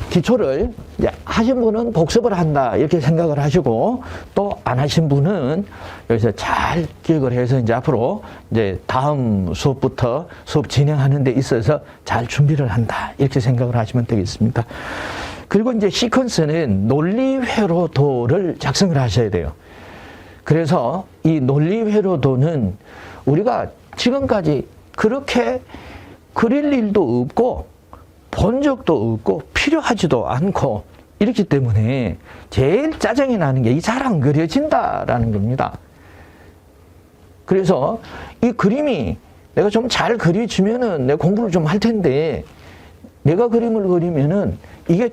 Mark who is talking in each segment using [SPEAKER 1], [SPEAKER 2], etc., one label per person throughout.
[SPEAKER 1] 기초를 이제 하신 분은 복습을 한다 이렇게 생각을 하시고, 또 안 하신 분은 여기서 잘 기억을 해서 이제 앞으로 이제 다음 수업부터 수업 진행하는 데 있어서 잘 준비를 한다 이렇게 생각을 하시면 되겠습니다. 그리고 이제 시퀀스는 논리회로도를 작성을 하셔야 돼요. 그래서 이 논리회로도는 우리가 지금까지 그렇게 그릴 일도 없고 본 적도 없고 필요하지도 않고 이렇기 때문에 제일 짜증이 나는 게 이 잘 안 그려진다라는 겁니다. 그래서 이 그림이 내가 좀 잘 그려지면은 내가 공부를 좀 할 텐데, 내가 그림을 그리면은 이게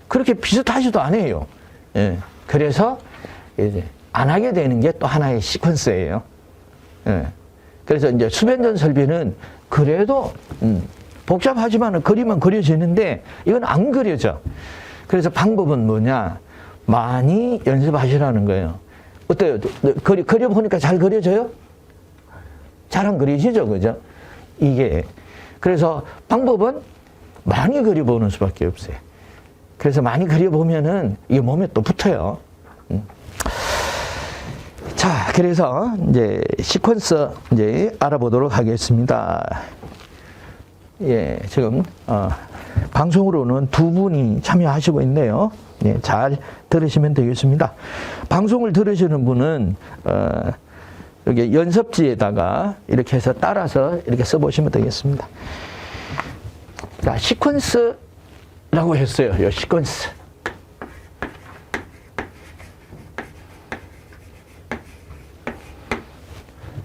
[SPEAKER 1] 그렇게 비슷하지도 않아요. 예. 그래서 이제 안 하게 되는 게 또 하나의 시퀀스예요. 예. 그래서 이제 수변전 설비는 그래도 복잡하지만 그림은 그려지는데 이건 안 그려져. 그래서 방법은 뭐냐? 많이 연습하시라는 거예요. 어때요? 그려보니까 잘 그려져요? 잘 안 그려지죠, 그죠? 이게. 그래서 방법은 많이 그려보는 수밖에 없어요. 그래서 많이 그려보면은 이게 몸에 또 붙어요. 자, 그래서 이제 시퀀스 이제 알아보도록 하겠습니다. 예, 지금 방송으로는 두 분이 참여하시고 있네요. 예, 잘 들으시면 되겠습니다. 방송을 들으시는 분은 여기 연습지에다가 이렇게 해서 따라서 이렇게 써보시면 되겠습니다. 자, 시퀀스라고 했어요. 요 시퀀스.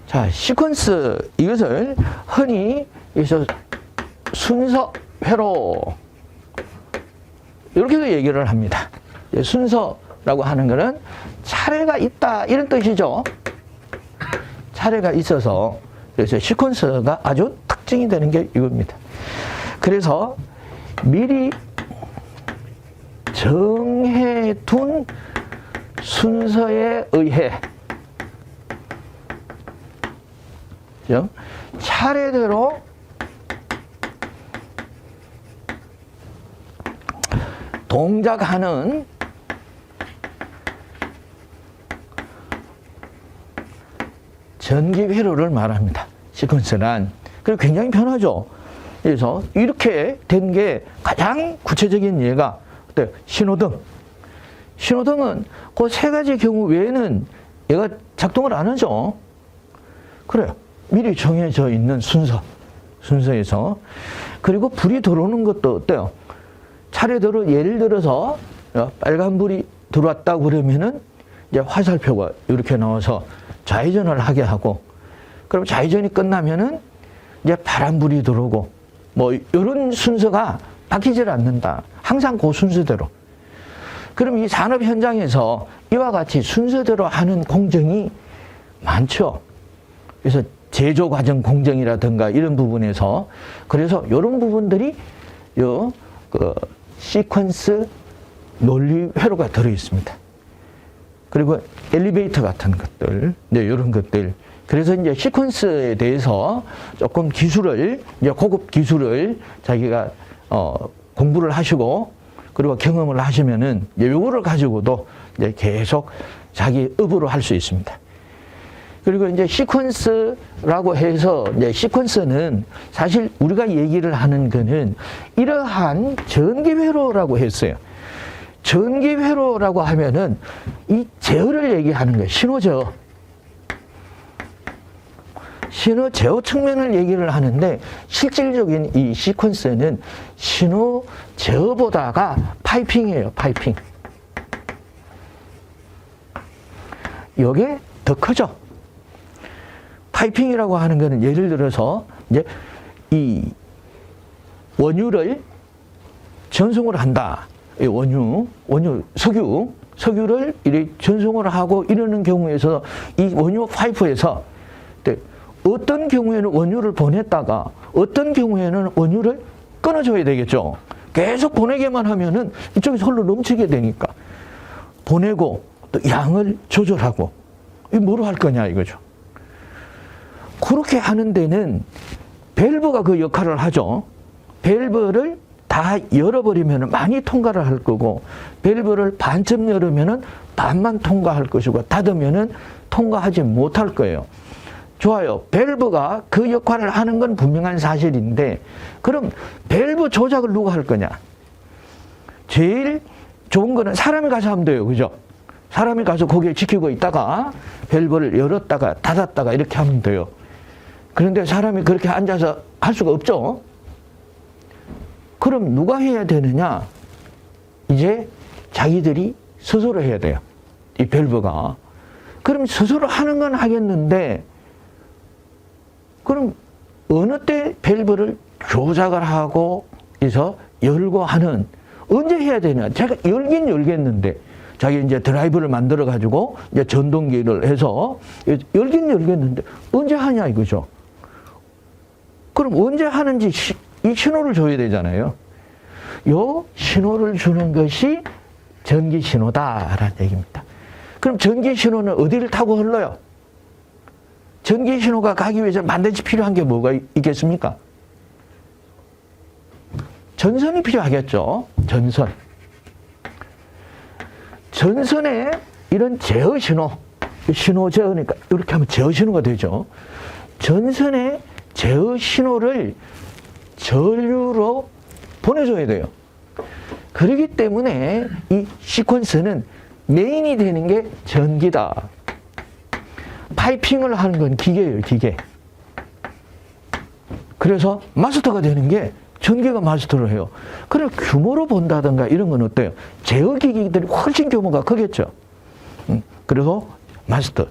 [SPEAKER 1] 자, 시퀀스, 이것을 흔히 여기서 순서 회로 이렇게도 얘기를 합니다. 순서라고 하는 것은 차례가 있다 이런 뜻이죠. 차례가 있어서 그래서 시퀀스가 아주 특징이 되는 게 이겁니다. 그래서 미리 정해둔 순서에 의해 차례대로 동작하는 전기회로를 말합니다. 시퀀스란. 그리고 굉장히 편하죠. 그래서 이렇게 된 게 가장 구체적인 예가 어때요? 신호등. 신호등은 그 세 가지 경우 외에는 얘가 작동을 안 하죠. 그래요. 미리 정해져 있는 순서에서. 그리고 불이 들어오는 것도 어때요? 차례대로 예를 들어서 빨간불이 들어왔다고 그러면은 이제 화살표가 이렇게 나와서 좌회전을 하게 하고, 그럼 좌회전이 끝나면은 이제 파란불이 들어오고, 뭐 이런 순서가 바뀌질 않는다. 항상 그 순서대로. 그럼 이 산업 현장에서 이와 같이 순서대로 하는 공정이 많죠. 그래서 제조 과정 공정이라든가 이런 부분에서, 그래서 이런 부분들이 시퀀스 논리 회로가 들어 있습니다. 그리고 엘리베이터 같은 것들, 네, 이런 것들. 그래서 이제 시퀀스에 대해서 조금 기술을, 이제 고급 기술을 자기가 공부를 하시고, 그리고 경험을 하시면은 요거를 가지고도 이제 계속 자기 업으로 할 수 있습니다. 그리고 이제 시퀀스라고 해서, 이제 시퀀스는 사실 우리가 얘기를 하는 거는 이러한 전기회로라고 했어요. 전기회로라고 하면은 이 제어를 얘기하는 거예요. 신호제어. 신호제어 측면을 얘기를 하는데, 실질적인 이 시퀀스는 신호제어보다가 파이핑이에요. 파이핑. 이게 더 크죠. 파이핑이라고 하는 거는 예를 들어서 이제 이 원유를 전송을 한다. 이 석유를 이렇게 전송을 하고 이러는 경우에서 이 원유 파이프에서 어떤 경우에는 원유를 보냈다가 어떤 경우에는 원유를 끊어줘야 되겠죠. 계속 보내게만 하면은 이쪽에서 홀로 넘치게 되니까 보내고 또 양을 조절하고, 이 뭐로 할 거냐 이거죠. 그렇게 하는 데는 밸브가 그 역할을 하죠. 밸브를 다 열어버리면 많이 통과를 할 거고, 밸브를 반쯤 열으면 반만 통과할 것이고, 닫으면 통과하지 못할 거예요. 좋아요. 밸브가 그 역할을 하는 건 분명한 사실인데, 그럼 밸브 조작을 누가 할 거냐? 제일 좋은 거는 사람이 가서 하면 돼요. 그죠? 사람이 가서 거기에 지키고 있다가 밸브를 열었다가 닫았다가 이렇게 하면 돼요. 그런데 사람이 그렇게 앉아서 할 수가 없죠. 그럼 누가 해야 되느냐? 이제 자기들이 스스로 해야 돼요. 이 밸브가. 그럼 스스로 하는 건 하겠는데, 그럼 어느 때 밸브를 조작을 하고 해서 열고 하는, 언제 해야 되냐? 제가 열긴 열겠는데, 자기 이제 드라이브를 만들어 가지고 이제 전동기를 해서 열긴 열겠는데 언제 하냐 이거죠. 그럼 언제 하는지 이 신호를 줘야 되잖아요. 요 신호를 주는 것이 전기 신호다라는 얘기입니다. 그럼 전기 신호는 어디를 타고 흘러요? 전기 신호가 가기 위해서 반드시 필요한 게 뭐가 있겠습니까? 전선이 필요하겠죠. 전선. 전선에 이런 제어 신호, 신호 제어니까 이렇게 하면 제어 신호가 되죠. 전선에 제어 신호를 전류로 보내줘야 돼요. 그렇기 때문에 이 시퀀스는 메인이 되는 게 전기다. 파이핑을 하는 건 기계예요, 기계. 그래서 마스터가 되는 게 전기가 마스터를 해요. 그럼 규모로 본다든가 이런 건 어때요? 제어기기들이 훨씬 규모가 크겠죠. 그래서 마스터.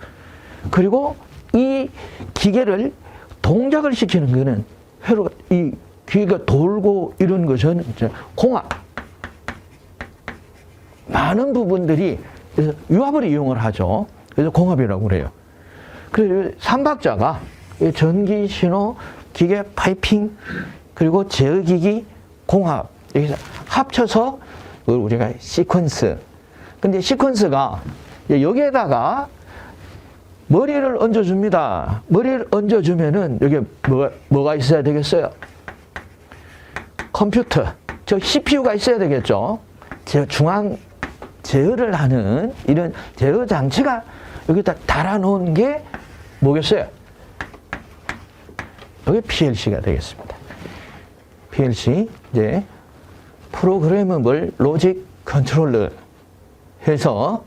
[SPEAKER 1] 그리고 이 기계를 동작을 시키는 거는 회로, 이 기계가 돌고 이런 것은 공합. 많은 부분들이 그래서 유압을 이용을 하죠. 그래서 공합이라고 그래요. 그래서 삼박자가 전기, 신호, 기계, 파이핑, 그리고 제어기기, 공합. 여기서 합쳐서 우리가 시퀀스. 근데 시퀀스가 여기에다가 머리를 얹어줍니다. 머리를 얹어주면은 여기 뭐가 있어야 되겠어요? 컴퓨터. 저 CPU가 있어야 되겠죠. 중앙 제어를 하는 이런 제어 장치가 여기다 달아놓은 게 뭐겠어요? 여기 PLC가 되겠습니다. PLC, 이제 프로그래머블 로직 컨트롤러 해서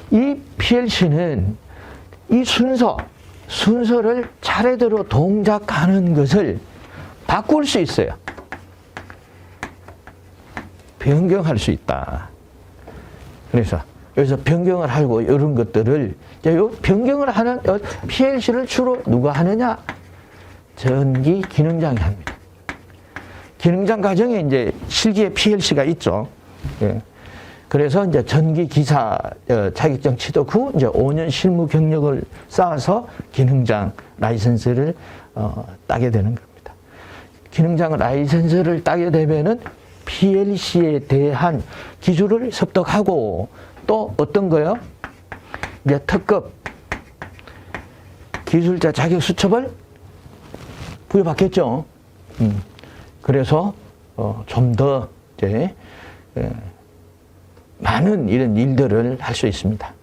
[SPEAKER 1] 이 PLC는 이 순서를 차례대로 동작하는 것을 바꿀 수 있어요. 변경할 수 있다. 그래서 여기서 변경을 하고 이런 것들을 이제 요 변경을 하는 PLC를 주로 누가 하느냐? 전기 기능장이 합니다. 기능장 과정에 이제 실기에 PLC가 있죠. 예. 그래서 이제 전기 기사 자격증 취득 후 이제 5년 실무 경력을 쌓아서 기능장 라이선스를 따게 되는 겁니다. 기능장 라이선스를 따게 되면은 PLC에 대한 기술을 습득하고 또 어떤 거요? 이제 특급 기술자 자격 수첩을 부여받겠죠. 그래서 좀 더 이제 많은 이런 일들을 할 수 있습니다.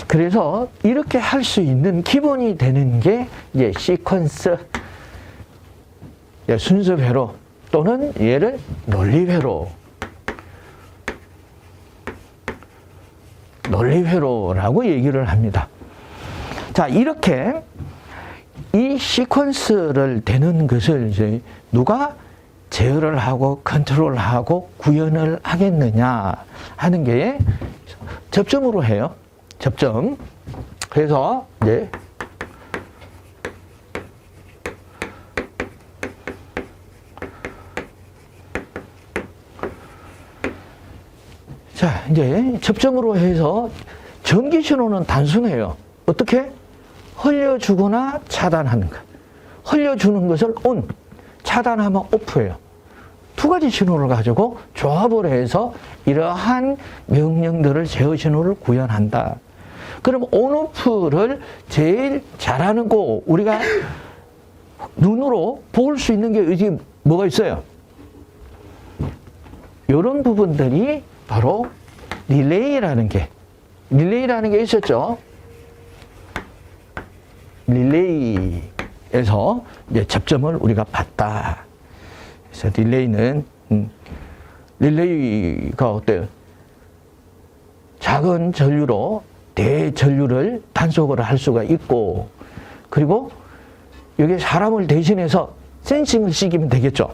[SPEAKER 1] 그래서 이렇게 할 수 있는 기본이 되는 게 이제 시퀀스, 순서회로 또는 얘를 논리회로라고 얘기를 합니다. 자, 이렇게 이 시퀀스를 되는 것을 이제 누가 제어를 하고 컨트롤하고 구현을 하겠느냐 하는 게 접점으로 해요. 접점. 그래서 이제 자, 이제 접점으로 해서 전기 신호는 단순해요. 어떻게? 흘려주거나 차단하는 것. 흘려주는 것을 ON, 차단하면 OFF예요. 두 가지 신호를 가지고 조합을 해서 이러한 명령들을 제어 신호를 구현한다. 그럼 ON/OFF를 제일 잘하는 거 우리가 눈으로 볼 수 있는 게 여기 뭐가 있어요? 이런 부분들이 바로 릴레이라는 게 있었죠. 릴레이에서 이제 접점을 우리가 봤다. 그래서 릴레이가 어때요? 작은 전류로 대전류를 단속을 할 수가 있고, 그리고 여기 사람을 대신해서 센싱을 시키면 되겠죠.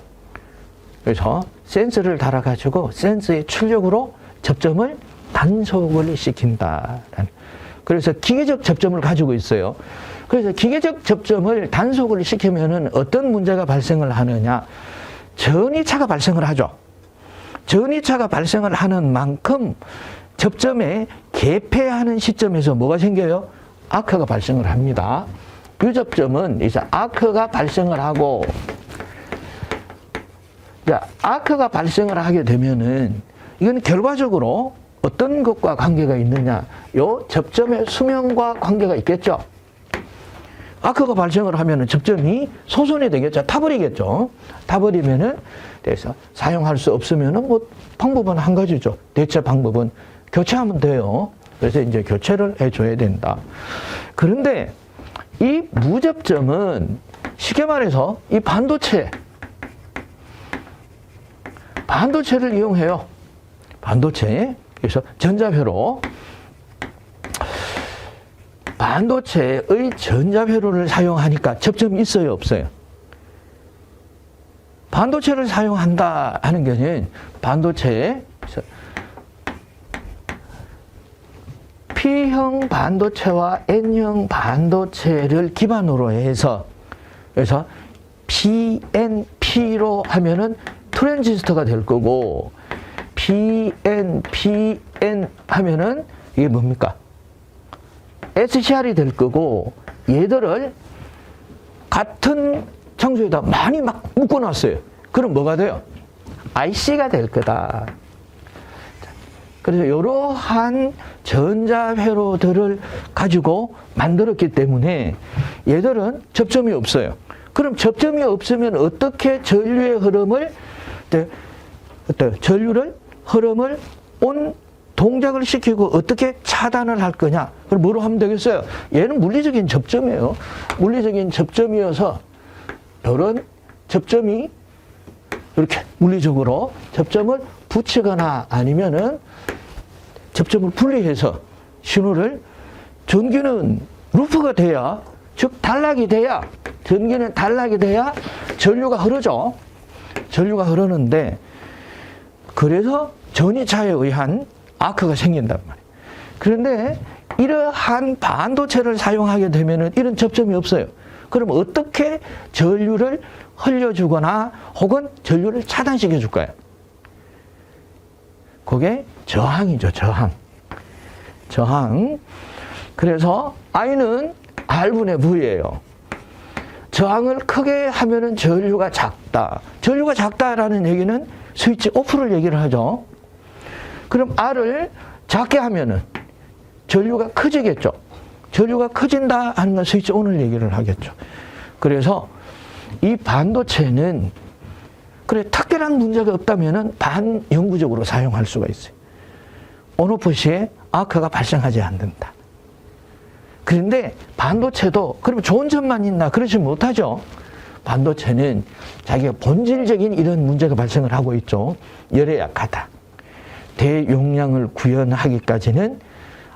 [SPEAKER 1] 그래서 센서를 달아가지고 센서의 출력으로 접점을 단속을 시킨다. 그래서 기계적 접점을 가지고 있어요. 그래서 기계적 접점을 단속을 시키면은 어떤 문제가 발생을 하느냐? 전이차가 발생을 하죠. 전이차가 발생을 하는 만큼 접점에 개폐하는 시점에서 뭐가 생겨요? 아크가 발생을 합니다. 이 접점은 이제 아크가 발생을 하고, 아크가 발생을 하게 되면은 이건 결과적으로 어떤 것과 관계가 있느냐? 요 접점의 수명과 관계가 있겠죠. 아크가 발생을 하면은 접점이 소선이 되겠죠. 타버리겠죠. 타버리면은 그래서 사용할 수 없으면은 뭐 방법은 한 가지죠. 대체 방법은 교체하면 돼요. 그래서 이제 교체를 해줘야 된다. 그런데 이 무접점은 쉽게 말해서 이 반도체를 이용해요. 반도체. 그래서 전자회로. 반도체의 전자회로를 사용하니까 접점이 있어요, 없어요? 반도체를 사용한다 하는 것은 반도체에 P형 반도체와 N형 반도체를 기반으로 해서, 그래서 PNP로 하면은 트랜지스터가 될 거고, PN 하면은 이게 뭡니까? SCR이 될 거고, 얘들을 같은 장소에다 많이 막 묶어놨어요. 그럼 뭐가 돼요? IC가 될 거다. 그래서 이러한 전자회로들을 가지고 만들었기 때문에 얘들은 접점이 없어요. 그럼 접점이 없으면 어떻게 전류의 흐름을, 흐름을 동작을 시키고 어떻게 차단을 할 거냐? 그럼 뭐로 하면 되겠어요? 얘는 물리적인 접점이에요. 물리적인 접점이어서 이런 접점이 이렇게 물리적으로 접점을 붙이거나 아니면은 접점을 분리해서 신호를, 전기는 루프가 돼야, 즉 단락이 돼야, 전기는 단락이 돼야 전류가 흐르죠. 전류가 흐르는데, 그래서 전이차에 의한 아크가 생긴단 말이에요. 그런데 이러한 반도체를 사용하게 되면은 이런 접점이 없어요. 그럼 어떻게 전류를 흘려주거나 혹은 전류를 차단시켜 줄까요? 그게 저항이죠, 저항. 그래서 I는 R분의 V예요. 저항을 크게 하면은 전류가 작다. 전류가 작다라는 얘기는 스위치 오프를 얘기를 하죠. 그럼 R을 작게 하면은 전류가 커지겠죠. 전류가 커진다 하는 건 스위치 온을 얘기를 하겠죠. 그래서 이 반도체는 그래 특별한 문제가 없다면은 반영구적으로 사용할 수가 있어요. 온오프 시에 아크가 발생하지 않는다. 그런데 반도체도 그럼 좋은 점만 있나? 그렇지 못하죠. 반도체는 자기가 본질적인 이런 문제가 발생을 하고 있죠. 열에 약하다. 대용량을 구현하기까지는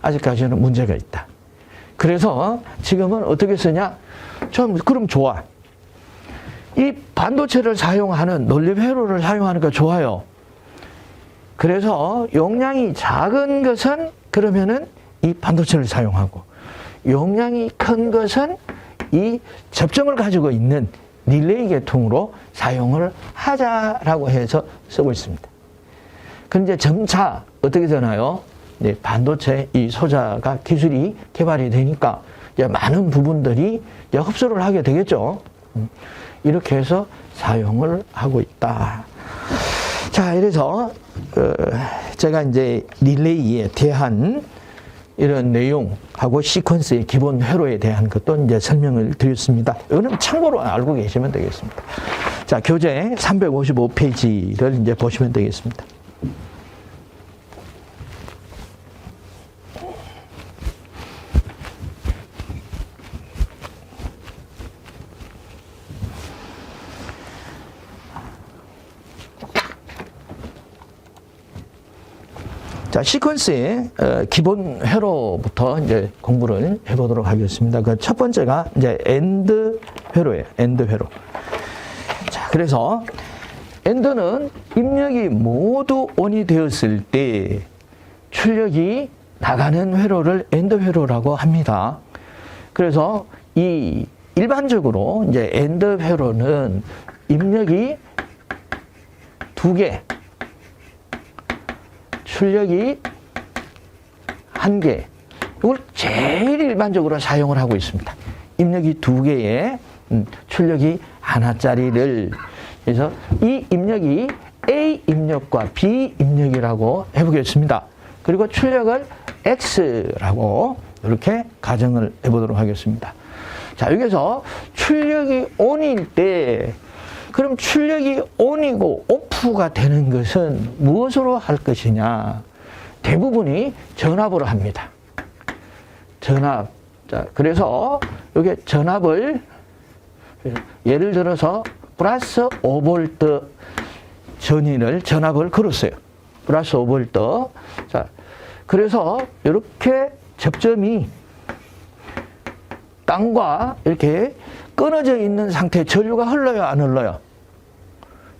[SPEAKER 1] 아직까지는 문제가 있다. 그래서 지금은 어떻게 쓰냐? 그럼 좋아. 이 반도체를 사용하는 논립회로를 사용하니까 좋아요. 그래서 용량이 작은 것은 그러면은 이 반도체를 사용하고, 용량이 큰 것은 이 접점을 가지고 있는 릴레이 계통으로 사용을 하자라고 해서 쓰고 있습니다. 그런데 점차 어떻게 되나요? 네, 반도체 이 소자가 기술이 개발이 되니까 이제 많은 부분들이 이제 흡수를 하게 되겠죠. 이렇게 해서 사용을 하고 있다. 자, 이래서 제가 이제 릴레이에 대한 이런 내용하고 시퀀스의 기본 회로에 대한 것도 이제 설명을 드렸습니다. 이거는 참고로 알고 계시면 되겠습니다. 자, 교재 355페이지를 이제 보시면 되겠습니다. 자, 시퀀스의 기본 회로부터 이제 공부를 해보도록 하겠습니다. 그 첫 번째가 이제 엔드 회로예요. 엔드 회로. 자, 그래서 엔드는 입력이 모두 ON이 되었을 때 출력이 나가는 회로를 엔드 회로라고 합니다. 그래서 이 일반적으로 이제 엔드 회로는 입력이 2개, 출력이 1개, 이걸 제일 일반적으로 사용을 하고 있습니다. 입력이 2개에 출력이 하나짜리를. 그래서 이 입력이 A 입력과 B 입력이라고 해보겠습니다. 그리고 출력을 X라고 이렇게 가정을 해보도록 하겠습니다. 자, 여기서 출력이 ON일 때, 그럼 출력이 ON이고 OFF가 되는 것은 무엇으로 할 것이냐? 대부분이 전압으로 합니다. 전압. 자, 그래서 여기 전압을 예를 들어서 플러스 5V 전압을 걸었어요. 플러스 5V. 자, 그래서 이렇게 접점이 땅과 이렇게 끊어져 있는 상태에 전류가 흘러요, 안 흘러요?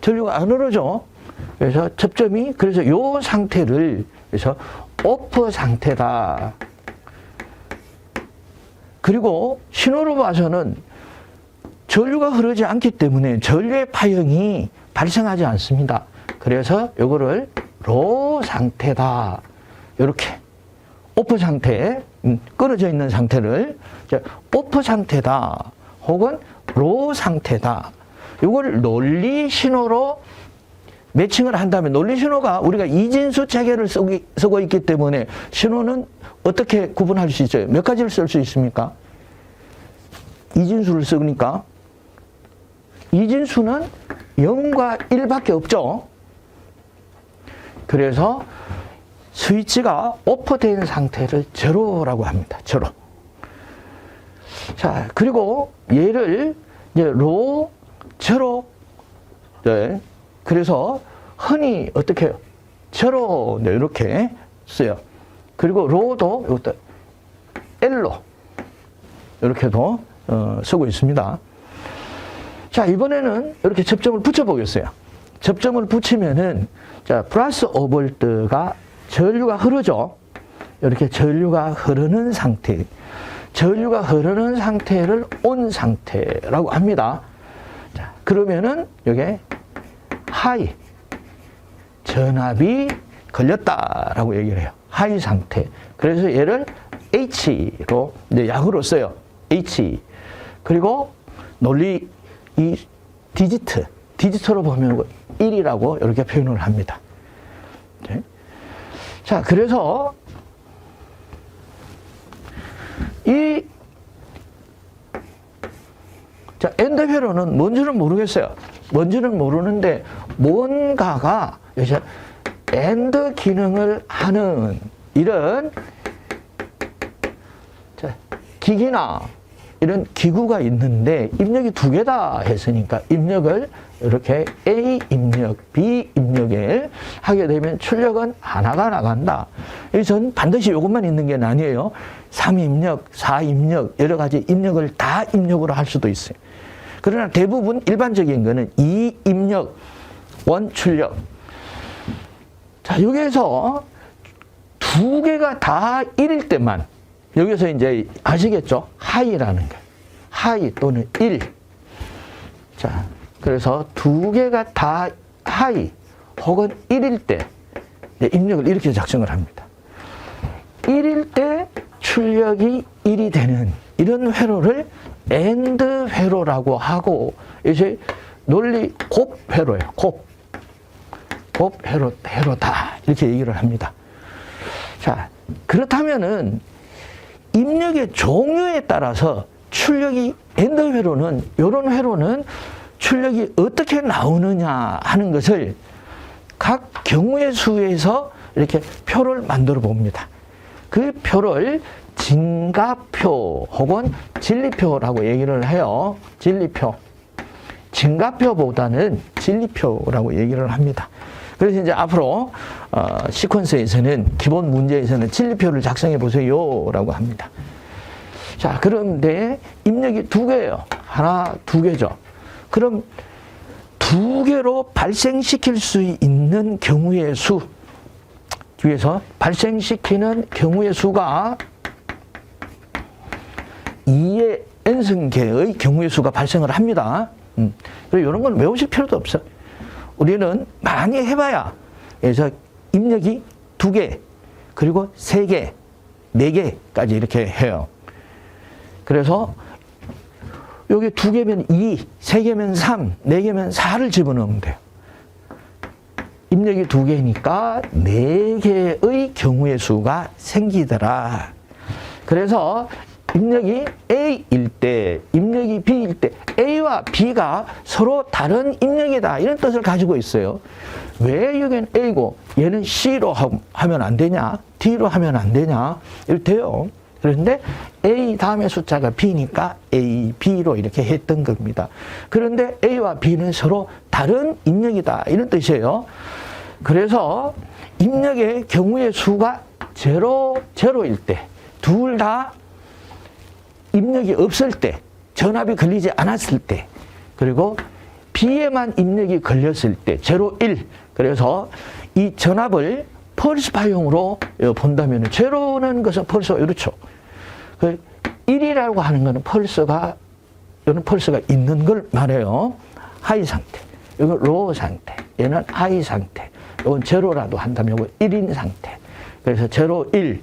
[SPEAKER 1] 전류가 안 흐르죠. 그래서 접점이, 그래서 이 상태를, 그래서 오프 상태다. 그리고 신호로 봐서는 전류가 흐르지 않기 때문에 전류의 파형이 발생하지 않습니다. 그래서 요거를 로 상태다. 이렇게 오프 상태, 끊어져 있는 상태를 오프 상태다. 혹은 로 상태다. 이걸 논리 신호로 매칭을 한다면, 논리 신호가 우리가 이진수 체계를 쓰고 있기 때문에 신호는 어떻게 구분할 수 있어요? 몇 가지를 쓸 수 있습니까? 이진수를 쓰니까 이진수는 0과 1밖에 없죠. 그래서 스위치가 오프된 상태를 제로라고 합니다. 제로. 자, 그리고 얘를 이제 로, 제로. 네. 그래서 흔히 어떻게 해요? 제로. 네, 이렇게 써요. 그리고 로도 이것도 L로 이렇게도 쓰고 있습니다. 자, 이번에는 이렇게 접점을 붙여보겠어요. 접점을 붙이면은, 자, 플러스 5V가 전류가 흐르죠. 이렇게 전류가 흐르는 상태. 전류가 흐르는 상태를 온 상태라고 합니다. 자, 그러면은, 여기에 하이. 전압이 걸렸다라고 얘기를 해요. 하이 상태. 그래서 얘를 H로, 이제 약으로 써요. H. 그리고 논리, 이 디지트로 보면 1이라고 이렇게 표현을 합니다. 네. 자, 그래서 자, 엔드 회로는 뭔지는 모르겠어요. 뭔지는 모르는데 뭔가가 이제 엔드 기능을 하는 이런 기기나 이런 기구가 있는데 입력이 2개다 했으니까 입력을 이렇게 A 입력, B 입력을 하게 되면 출력은 하나가 나간다. 여기서는 반드시 이것만 있는 게 아니에요. 3입력, 4입력, 여러 가지 입력을 다 입력으로 할 수도 있어요. 그러나 대부분 일반적인 거는 2입력, 1출력. 자, 여기에서 2개가 다 1일 때만, 여기서 이제 아시겠죠? 하이라는 거. 하이 또는 1. 자, 그래서 2개가 다 하이 혹은 1일 때 입력을 이렇게 작성을 합니다. 1일 때 출력이 1이 되는 이런 회로를 엔드 회로라고 하고, 이제 논리 곱 회로예요. 곱 회로다. 이렇게 얘기를 합니다. 자, 그렇다면은 입력의 종류에 따라서 출력이 엔드 회로는, 이런 회로는 출력이 어떻게 나오느냐 하는 것을 각 경우의 수에서 이렇게 표를 만들어 봅니다. 그 표를 진가표 혹은 진리표라고 얘기를 해요. 진리표. 진가표보다는 진리표라고 얘기를 합니다. 그래서 이제 앞으로 시퀀스에서는 기본 문제에서는 진리표를 작성해 보세요라고 합니다. 자, 그런데 입력이 두 개예요. 하나, 두 개죠. 그럼 두 개로 발생시킬 수 있는 경우의 수, 뒤에서 발생시키는 경우의 수가 2의 n승계의 경우의 수가 발생을 합니다. 그리고 이런 건 외우실 필요도 없어. 우리는 많이 해봐야, 그래서 입력이 2개, 그리고 3개, 4개까지 이렇게 해요. 그래서 여기 2개면 2, 3개면 3, 4개면 4를 집어넣으면 돼요. 입력이 2개니까 4개의 경우의 수가 생기더라. 그래서 입력이 A일 때, 입력이 B일 때, A와 B가 서로 다른 입력이다. 이런 뜻을 가지고 있어요. 왜 여기는 A고 얘는 C로 하면 안 되냐? D로 하면 안 되냐? 이렇대요. 그런데 A 다음에 숫자가 B니까 A, B로 이렇게 했던 겁니다. 그런데 A와 B는 서로 다른 입력이다. 이런 뜻이에요. 그래서 입력의 경우의 수가 0, 0일 때, 둘 다 입력이 없을 때, 전압이 걸리지 않았을 때, 그리고 B에만 입력이 걸렸을 때, 0, 1. 그래서 이 전압을 펄스파형으로 본다면, 0는 것은 펄스가 이렇죠. 1이라고 하는 것은 펄스가, 이거는 펄스가 있는 걸 말해요. 하이 상태. 이건 로우 상태. 얘는 하이 상태. 이건 제로라도 한다면 이건 1인 상태. 그래서 0, 1.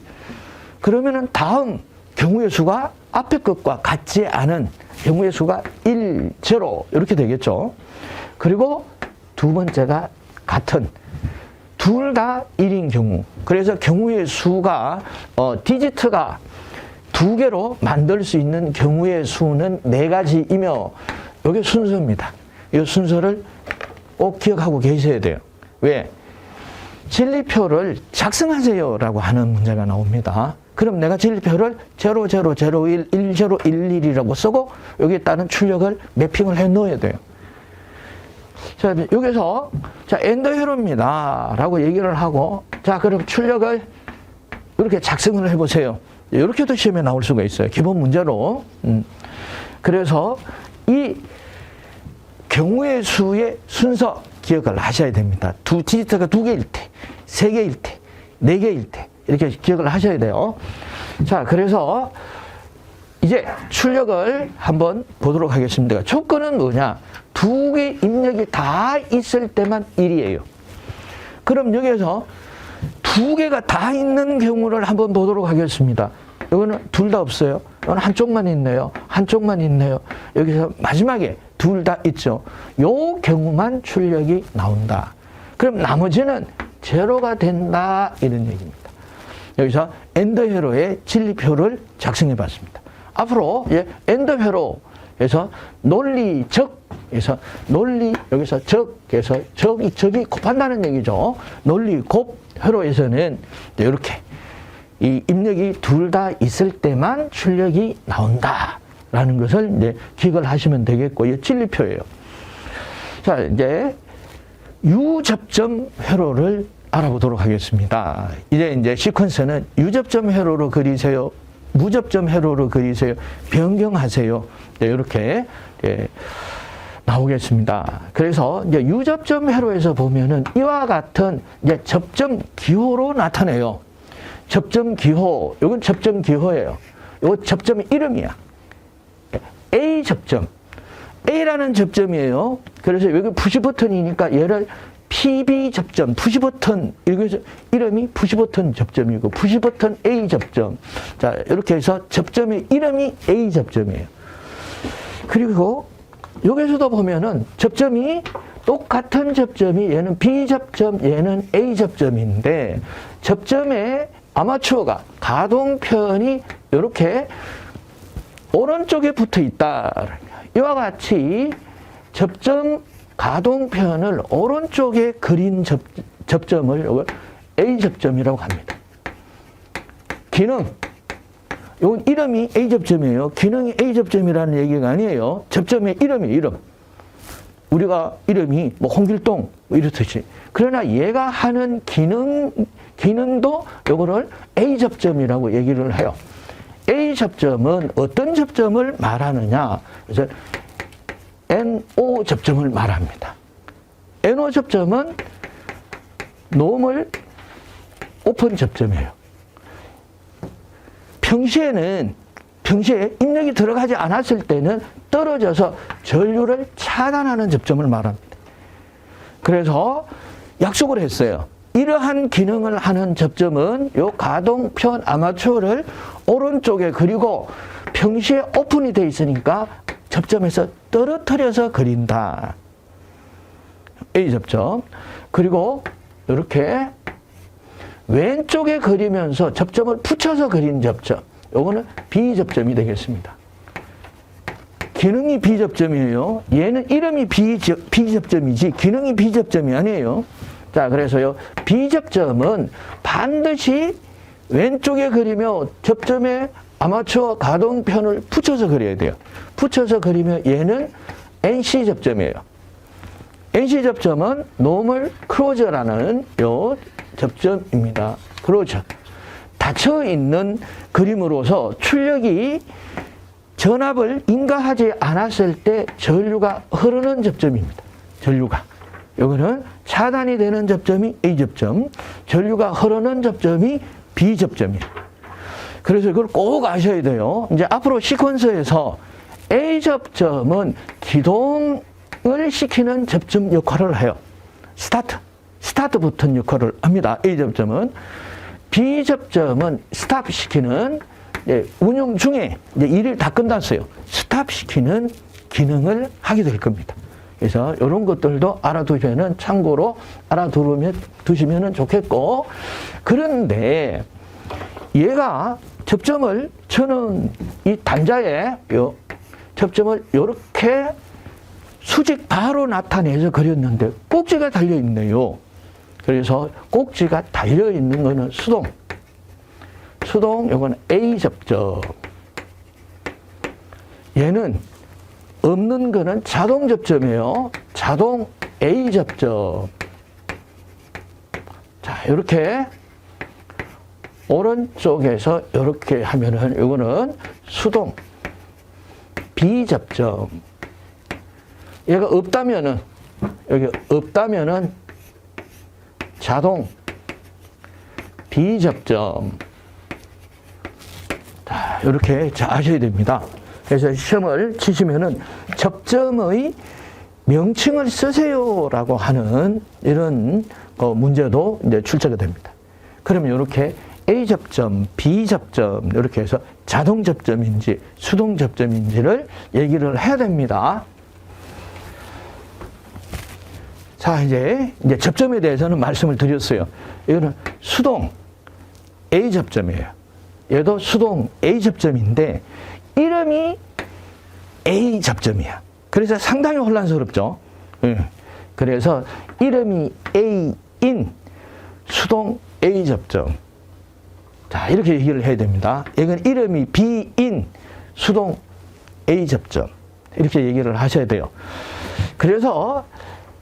[SPEAKER 1] 그러면은 다음 경우의 수가 앞에 것과 같지 않은 경우의 수가 1, 0 이렇게 되겠죠. 그리고 두 번째가 같은 둘 다 1인 경우. 그래서 경우의 수가 디지트가 2개로 만들 수 있는 경우의 수는 4가지이며 이게 순서입니다. 이 순서를 꼭 기억하고 계셔야 돼요. 왜? 진리표를 작성하세요라고 하는 문제가 나옵니다. 그럼 내가 진리표를 0, 0, 0, 1, 1, 0, 1, 1이라고 쓰고 여기에 따른 출력을 매핑을 해 놓아야 돼요. 자, 여기서 자, 엔더회로입니다 라고 얘기를 하고, 자, 그럼 출력을 이렇게 작성을 해보세요. 이렇게도 시험에 나올 수가 있어요. 기본 문제로. 그래서 이 경우의 수의 순서 기억을 하셔야 됩니다. 디지트가 2개일 때, 3개일 때, 4개일 때 이렇게 기억을 하셔야 돼요. 자, 그래서 이제 출력을 한번 보도록 하겠습니다. 조건은 뭐냐? 2개 입력이 다 있을 때만 1이에요. 그럼 여기에서 2개가 다 있는 경우를 한번 보도록 하겠습니다. 이거는 둘 다 없어요. 이거는 한쪽만 있네요. 한쪽만 있네요. 여기서 마지막에 둘 다 있죠. 요 경우만 출력이 나온다. 그럼 나머지는 제로가 된다. 이런 얘기입니다. 여기서 엔더회로의 진리표를 작성해 봤습니다. 앞으로 엔더회로에서 논리적에서 논리 여기서 적에서 적이 곱한다는 얘기죠. 논리 곱 회로에서는 이렇게 이 입력이 둘 다 있을 때만 출력이 나온다라는 것을 이제 기억을 하시면 되겠고, 이 진리표예요. 자, 이제 유접점 회로를 알아보도록 하겠습니다. 이제 시퀀스는 유접점 회로로 그리세요, 무접점 회로로 그리세요, 변경하세요. 네, 이렇게 나오겠습니다. 그래서 이제 유접점 회로에서 보면은 이와 같은 이제 접점 기호로 나타내요. 접점 기호, 이건 접점 기호예요. 이거 접점 이름이야. A 접점. A라는 접점이에요. 그래서 여기 푸시 버튼이니까 얘를 PB 접점, 푸시 버튼, 이름이 푸시 버튼 접점이고, 푸시 버튼 A 접점. 자, 이렇게 해서 접점의 이름이 A 접점이에요. 그리고 여기서도 보면은 접점이 똑같은 접점이 얘는 B 접점, 얘는 A 접점인데, 접점의 아마추어가 가동편이 이렇게 오른쪽에 붙어 있다. 이와 같이 접점 가동편을 오른쪽에 그린 접점을 이걸 A접점이라고 합니다. 기능, 이건 이름이 A접점이에요. 기능이 A접점이라는 얘기가 아니에요. 접점의 이름이에요, 이름. 우리가 이름이 뭐 홍길동 이렇듯이. 그러나 얘가 하는 기능도 요거를 A접점이라고 얘기를 해요. A접점은 어떤 접점을 말하느냐? 그래서 NO 접점을 말합니다. NO 접점은 노멀 오픈 접점이에요. 평시에 인력이 들어가지 않았을 때는 떨어져서 전류를 차단하는 접점을 말합니다. 그래서 약속을 했어요. 이러한 기능을 하는 접점은 요 가동편 아마추어를 오른쪽에 그리고 평시에 오픈이 되어 있으니까 접점에서 떨어뜨려서 그린다. A접점. 그리고 이렇게 왼쪽에 그리면서 접점을 붙여서 그린 접점. 요거는 B접점이 되겠습니다. 기능이 B접점이에요. 얘는 이름이 B접점이지 기능이 B접점이 아니에요. 자, 그래서요, B접점은 반드시 왼쪽에 그리며 접점에 아마추어 가동편을 붙여서 그려야 돼요. 붙여서 그리면 얘는 NC접점이에요. NC접점은 노멀 클로저라는 요 접점입니다. 클로저. 닫혀 있는 그림으로서 출력이 전압을 인가하지 않았을 때 전류가 흐르는 접점입니다. 전류가. 이거는 차단이 되는 접점이 A접점, 전류가 흐르는 접점이 B접점이에요. 그래서 이걸 꼭 아셔야 돼요. 이제 앞으로 시퀀서에서 A접점은 기동을 시키는 접점 역할을 해요. 스타트 버튼 역할을 합니다. A접점은. B접점은 스탑 시키는, 운영 중에 이제 일을 다 끝났어요. 스탑 시키는 기능을 하게 될 겁니다. 그래서 이런 것들도 알아두시면 참고로 알아두시면 좋겠고, 그런데 얘가 접점을 저는 이 단자에 요 접점을 이렇게 수직 바로 나타내서 그렸는데 꼭지가 달려 있네요. 그래서 꼭지가 달려 있는 거는 수동, 요건 A접점. 얘는 없는 거는 자동 접점이에요. 자동 A접점. 자, 이렇게 오른쪽에서 이렇게 하면은 이거는 수동 B접점. 얘가 없다면은, 여기 없다면은 자동 B접점. 자, 이렇게 잘 아셔야 됩니다. 그래서 시험을 치시면은 접점의 명칭을 쓰세요라고 하는 이런 문제도 이제 출제가 됩니다. 그러면 이렇게 A접점, B접점 이렇게 해서 자동 접점인지 수동 접점인지를 얘기를 해야 됩니다. 자, 이제 접점에 대해서는 말씀을 드렸어요. 이거는 수동 A접점이에요. 얘도 수동 A접점인데 이름이 A접점이야. 그래서 상당히 혼란스럽죠. 그래서 이름이 A인 수동 A접점. 자, 이렇게 얘기를 해야 됩니다. 이건 이름이 B인 수동 A접점. 이렇게 얘기를 하셔야 돼요. 그래서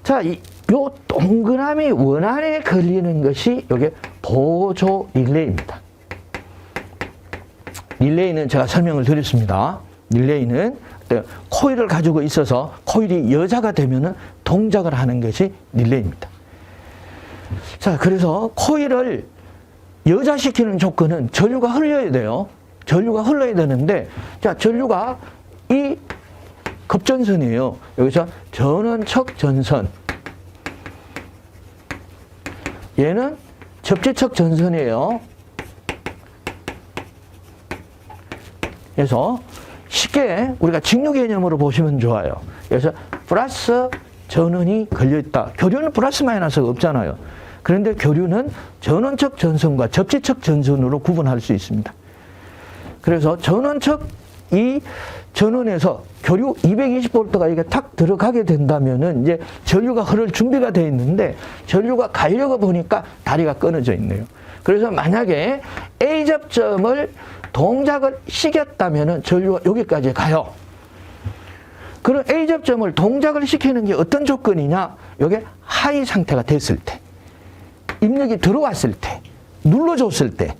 [SPEAKER 1] 자, 요 동그라미 원안에 걸리는 것이 요게 보조 릴레이입니다. 릴레이는 제가 설명을 드렸습니다. 릴레이는 코일을 가지고 있어서 코일이 여자가 되면은 동작을 하는 것이 릴레이입니다. 자, 그래서 코일을 여자시키는 조건은 전류가 흘러야 돼요. 전류가 흘러야 되는데, 자, 전류가 이 급전선이에요. 여기서 전원척 전선. 얘는 접지척 전선이에요. 그래서 쉽게 우리가 직류 개념으로 보시면 좋아요. 그래서 플러스 전원이 걸려있다. 교류는 플러스 마이너스가 없잖아요. 그런데 교류는 전원척 전선과 접지척 전선으로 구분할 수 있습니다. 그래서 전원척 이 전원에서 교류 220V가 이게 탁 들어가게 된다면은 이제 전류가 흐를 준비가 되어 있는데 전류가 가려고 보니까 다리가 끊어져 있네요. 그래서 만약에 A 접점을 동작을 시켰다면은 전류가 여기까지 가요. 그럼 A 접점을 동작을 시키는 게 어떤 조건이냐? 이게 하이 상태가 됐을 때, 입력이 들어왔을 때, 눌러줬을 때.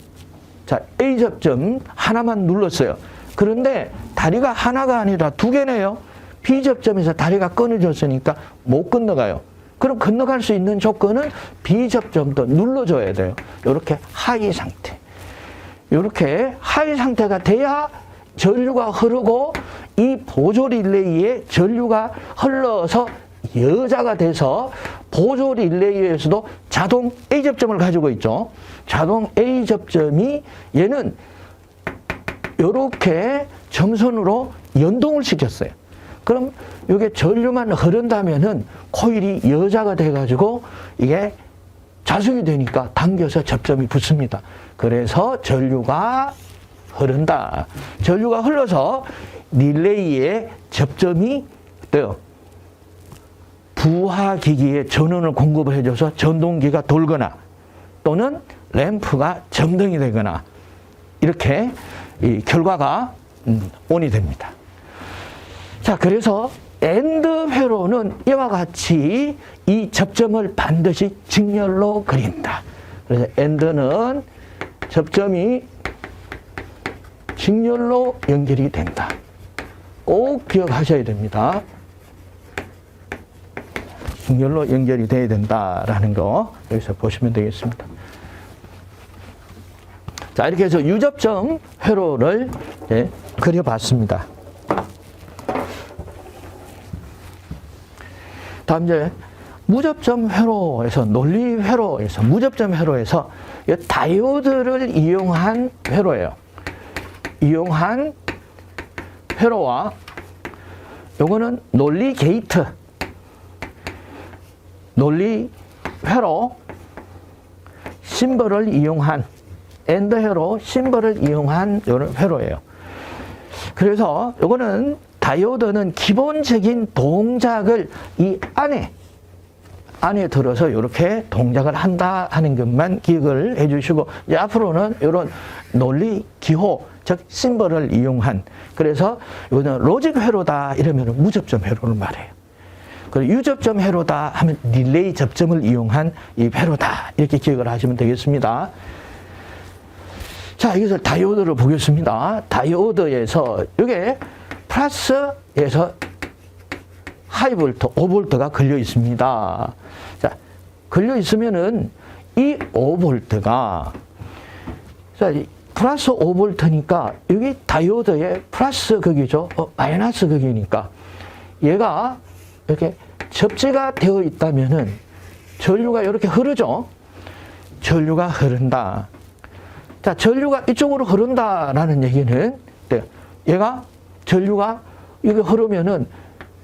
[SPEAKER 1] 자, A 접점 하나만 눌렀어요. 그런데 다리가 하나가 아니라 두 개네요. B 접점에서 다리가 끊어졌으니까 못 건너가요. 그럼 건너갈 수 있는 조건은 B 접점도 눌러줘야 돼요. 이렇게 하이 상태. 이렇게 하이 상태가 돼야 전류가 흐르고 이 보조 릴레이에 전류가 흘러서 여자가 돼서 보조 릴레이에서도 자동 A 접점을 가지고 있죠. 자동 A 접점이 얘는 이렇게 점선으로 연동을 시켰어요. 그럼 이게 전류만 흐른다면은 코일이 여자가 돼가지고 이게 자숙이 되니까 당겨서 접점이 붙습니다. 그래서 전류가 흐른다. 전류가 흘러서 릴레이에 접점이 돼요. 부하기기에 전원을 공급을 해줘서 전동기가 돌거나 또는 램프가 점등이 되거나 이렇게 이 결과가 온이 됩니다. 자, 그래서 엔드 회로는 이와 같이 이 접점을 반드시 직렬로 그린다. 그래서 엔드는 접점이 직렬로 연결이 된다. 꼭 기억하셔야 됩니다. 직렬로 연결이 돼야 된다라는 거 여기서 보시면 되겠습니다. 자, 이렇게 해서 유접점 회로를 그려봤습니다. 다음 이제 무접점 회로에서 논리 회로에서 무접점 회로에서 다이오드를 이용한 회로예요. 이용한 회로와 요거는 논리 게이트, 논리 회로 심벌을 이용한 엔드 회로 심벌을 이용한 요런 회로예요. 그래서 요거는 다이오드는 기본적인 동작을 이 안에 들어서 이렇게 동작을 한다 하는 것만 기억을 해 주시고, 이제 앞으로는 이런 논리 기호, 즉 심벌을 이용한, 그래서 이거는 로직 회로다 이러면 무접점 회로를 말해요. 그리고 유접점 회로다 하면 릴레이 접점을 이용한 이 회로다 이렇게 기억을 하시면 되겠습니다. 자, 이것을 다이오드를 보겠습니다. 다이오드에서 이게 플러스에서 하이볼트 5V가 걸려 있습니다. 자, 걸려 있으면은 이 5V가 자, 플러스 5V니까 여기 다이오드의 플러스 극이죠. 마이너스 극이니까 얘가 이렇게 접지가 되어 있다면은 전류가 이렇게 흐르죠. 전류가 흐른다. 자, 전류가 이쪽으로 흐른다라는 얘기는 얘가 전류가 여기 흐르면은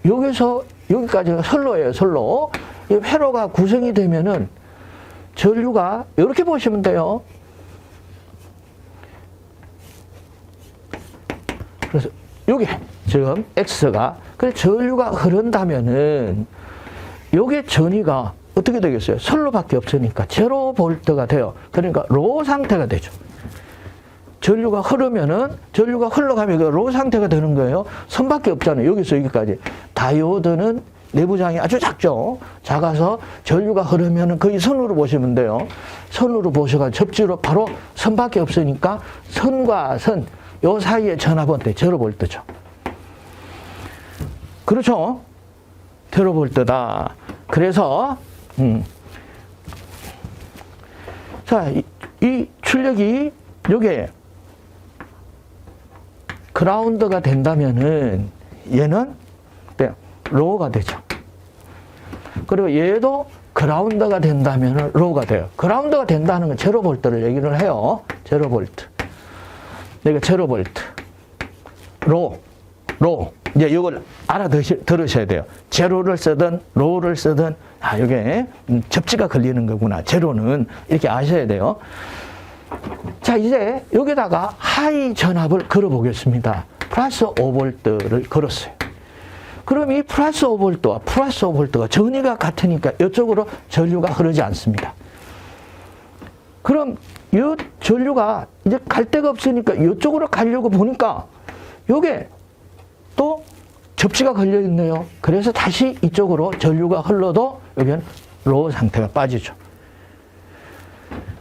[SPEAKER 1] 여기서 여기까지가 선로예요, 선로. 이 회로가 구성이 되면은 전류가 이렇게 보시면 돼요. 그래서 여기 지금 X가, 그래서 전류가 흐른다면은 요게 전위가 어떻게 되겠어요? 선로밖에 없으니까 0V가 돼요. 그러니까 로 상태가 되죠. 전류가 흐르면은, 전류가 흘러가면 로 상태가 되는 거예요. 선밖에 없잖아요. 여기서 여기까지. 다이오드는 내부장이 아주 작죠. 작아서 전류가 흐르면은 거의 선으로 보시면 돼요. 선으로 보셔가지고 접지로 바로 선밖에 없으니까 선과 선, 요 사이의 전압은 0V죠. 그렇죠? 0V다. 그래서, 자, 이 출력이 요게 그라운드가 된다면은 얘는 로우가 되죠. 그리고 얘도 그라운드가 된다면은 로우가 돼요. 그라운드가 된다는 건 0V를 얘기를 해요. 0V. 그러니까 0V. 로. 이제 이걸 들으셔야 돼요. 제로를 쓰든 로우를 쓰든, 아, 이게 접지가 걸리는 거구나. 제로는 이렇게 아셔야 돼요. 자, 이제 여기다가 하이 전압을 걸어 보겠습니다. 플러스 5V를 걸었어요. 그럼 이 플러스 5V와 플러스 5V가 전위가 같으니까 이쪽으로 전류가 흐르지 않습니다. 그럼 이 전류가 이제 갈 데가 없으니까 이쪽으로 가려고 보니까 요게 또 접지가 걸려 있네요. 그래서 다시 이쪽으로 전류가 흘러도 여기는 로우 상태가 빠지죠.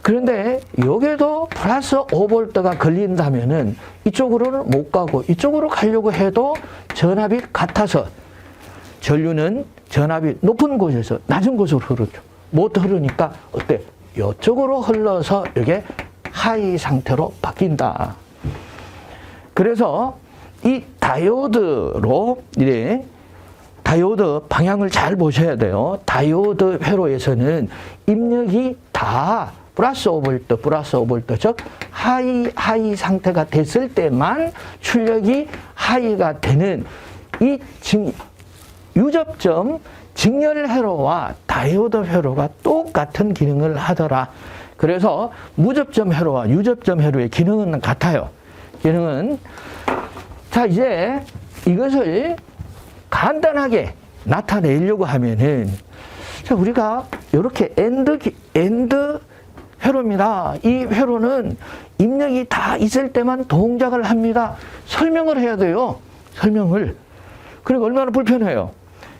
[SPEAKER 1] 그런데 여기도 플러스 5V가 걸린다면은 이쪽으로는 못 가고 이쪽으로 가려고 해도 전압이 같아서 전류는 전압이 높은 곳에서 낮은 곳으로 흐르죠. 못 흐르니까 어때? 이쪽으로 흘러서 이게 하이 상태로 바뀐다. 그래서 이 다이오드로 이래 다이오드 방향을 잘 보셔야 돼요. 다이오드 회로에서는 입력이 다 플러스 5V, 플러스 5V, 즉 하이 상태가 됐을 때만 출력이 하이가 되는 이 유접점 직렬 회로와 다이오드 회로가 똑같은 기능을 하더라. 그래서 무접점 회로와 유접점 회로의 기능은 같아요. 기능은 자 이제 이것을 간단하게 나타내려고 하면은 자 우리가 이렇게 엔드 회로입니다. 이 회로는 입력이 다 있을 때만 동작을 합니다. 설명을 해야 돼요. 설명을. 그리고 얼마나 불편해요.